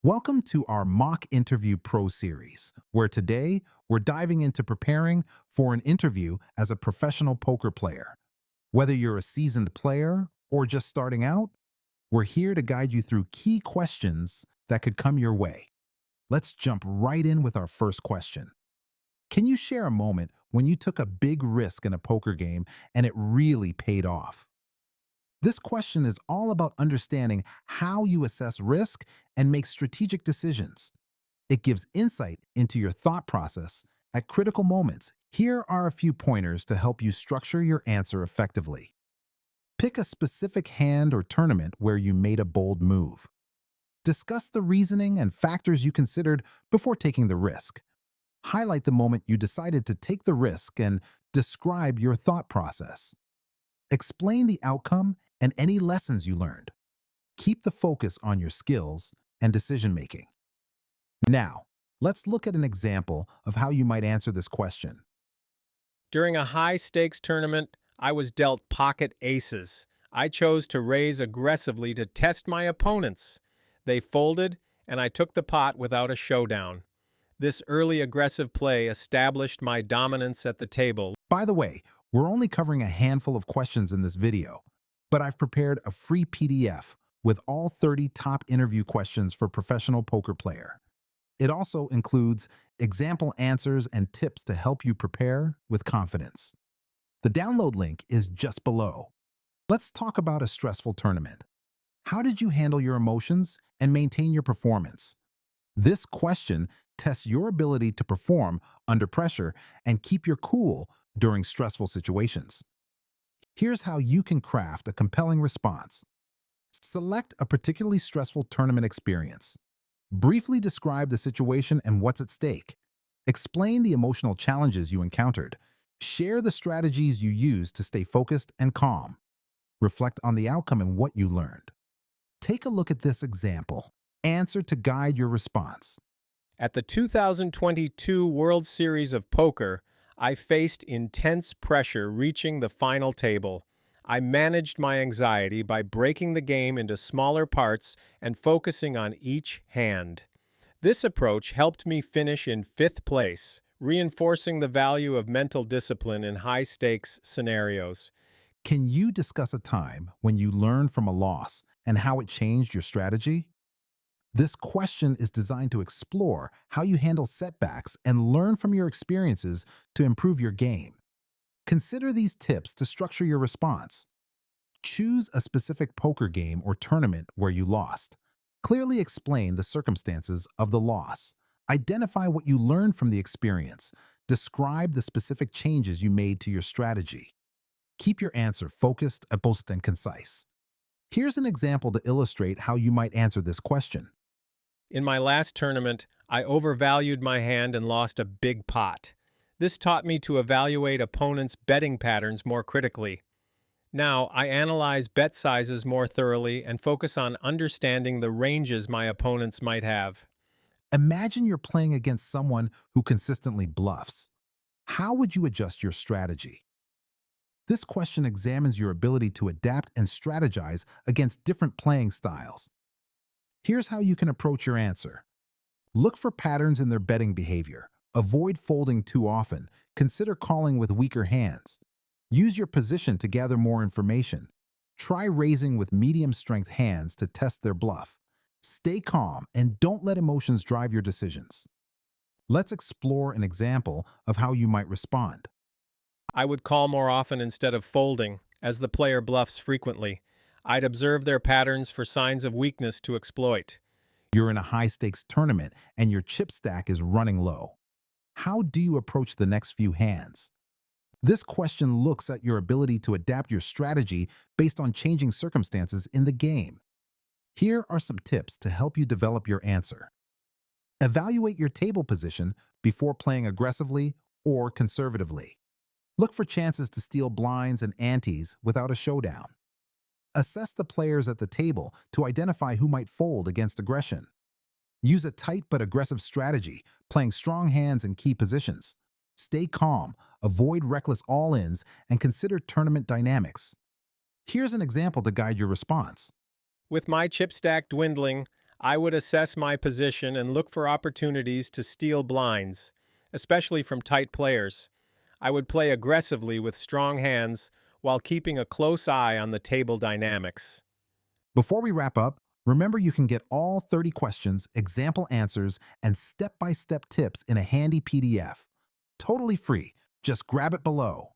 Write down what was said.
Welcome to our Mock Interview Pro series, where today we're diving into preparing for an interview as a professional poker player. Whether you're a seasoned player or just starting out, we're here to guide you through key questions that could come your way. Let's jump right in with our first question. Can you share a moment when you took a big risk in a poker game and it really paid off? This question is all about understanding how you assess risk and make strategic decisions. It gives insight into your thought process at critical moments. Here are a few pointers to help you structure your answer effectively. Pick a specific hand or tournament where you made a bold move. Discuss the reasoning and factors you considered before taking the risk. Highlight the moment you decided to take the risk and describe your thought process. Explain the outcome and any lessons you learned. Keep the focus on your skills and decision making. Now, let's look at an example of how you might answer this question. During a high-stakes tournament, I was dealt pocket aces. I chose to raise aggressively to test my opponents. They folded, and I took the pot without a showdown. This early aggressive play established my dominance at the table. By the way, we're only covering a handful of questions in this video, but I've prepared a free PDF with all 30 top interview questions for professional poker player. It also includes example answers and tips to help you prepare with confidence. The download link is just below. Let's talk about a stressful tournament. How did you handle your emotions and maintain your performance? This question tests your ability to perform under pressure and keep your cool during stressful situations. Here's how you can craft a compelling response. Select a particularly stressful tournament experience. Briefly describe the situation and what's at stake. Explain the emotional challenges you encountered. Share the strategies you used to stay focused and calm. Reflect on the outcome and what you learned. Take a look at this example. Answer to guide your response. At the 2022 World Series of Poker, I faced intense pressure reaching the final table. I managed my anxiety by breaking the game into smaller parts and focusing on each hand. This approach helped me finish in fifth place, reinforcing the value of mental discipline in high-stakes scenarios. Can you discuss a time when you learned from a loss and how it changed your strategy? This question is designed to explore how you handle setbacks and learn from your experiences to improve your game. Consider these tips to structure your response. Choose a specific poker game or tournament where you lost. Clearly explain the circumstances of the loss. Identify what you learned from the experience. Describe the specific changes you made to your strategy. Keep your answer focused, focused, and concise. Here's an example to illustrate how you might answer this question. In my last tournament, I overvalued my hand and lost a big pot. This taught me to evaluate opponents' betting patterns more critically. Now, I analyze bet sizes more thoroughly and focus on understanding the ranges my opponents might have. Imagine you're playing against someone who consistently bluffs. How would you adjust your strategy? This question examines your ability to adapt and strategize against different playing styles. Here's how you can approach your answer. Look for patterns in their betting behavior. Avoid folding too often. Consider calling with weaker hands. Use your position to gather more information. Try raising with medium-strength hands to test their bluff. Stay calm and don't let emotions drive your decisions. Let's explore an example of how you might respond. I would call more often instead of folding, as the player bluffs frequently. I'd observe their patterns for signs of weakness to exploit. You're in a high-stakes tournament and your chip stack is running low. How do you approach the next few hands? This question looks at your ability to adapt your strategy based on changing circumstances in the game. Here are some tips to help you develop your answer. Evaluate your table position before playing aggressively or conservatively. Look for chances to steal blinds and antes without a showdown. Assess the players at the table to identify who might fold against aggression. Use a tight but aggressive strategy, playing strong hands in key positions. Stay calm, avoid reckless all-ins, and consider tournament dynamics. Here's an example to guide your response. With my chip stack dwindling, I would assess my position and look for opportunities to steal blinds, especially from tight players. I would play aggressively with strong hands while keeping a close eye on the table dynamics. Before we wrap up, remember you can get all 30 questions, example answers, and step-by-step tips in a handy PDF. Totally free. Just grab it below.